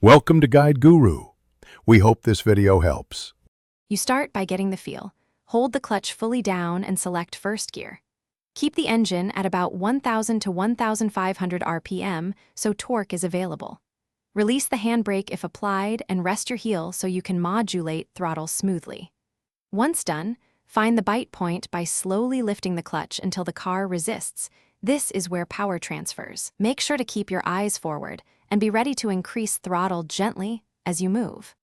Welcome to Guide Guru. We hope this video helps. You start by getting the feel. Hold the clutch fully down and select first gear. Keep the engine at about 1,000 to 1,500 RPM so torque is available. Release the handbrake if applied and rest your heel so you can modulate throttle smoothly. Once done, find the bite point by slowly lifting the clutch until the car resists. This is where power transfers. Make sure to keep your eyes forward and be ready to increase throttle gently as you move.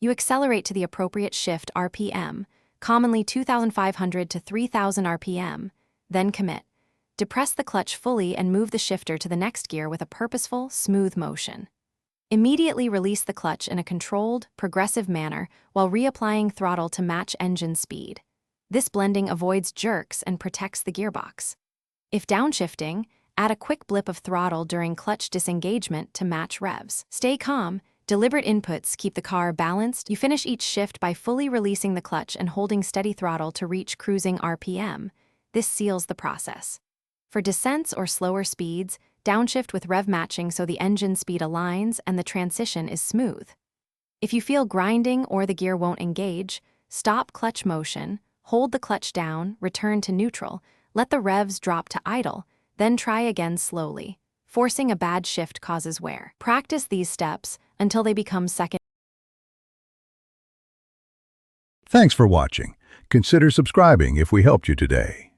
You accelerate to the appropriate shift RPM, commonly 2,500 to 3,000 RPM, then commit. Depress the clutch fully and move the shifter to the next gear with a purposeful, smooth motion. Immediately release the clutch in a controlled, progressive manner while reapplying throttle to match engine speed. This blending avoids jerks and protects the gearbox. If downshifting, add a quick blip of throttle during clutch disengagement to match revs. Stay calm. Deliberate inputs keep the car balanced. You finish each shift by fully releasing the clutch and holding steady throttle to reach cruising RPM. This seals the process. For descents or slower speeds, downshift with rev matching so the engine speed aligns and the transition is smooth. If you feel grinding or the gear won't engage, stop clutch motion, hold the clutch down, return to neutral, let the revs drop to idle, then try again slowly. Forcing a bad shift causes wear. Practice these steps until they become second. Thanks for watching. Consider subscribing if we helped you today.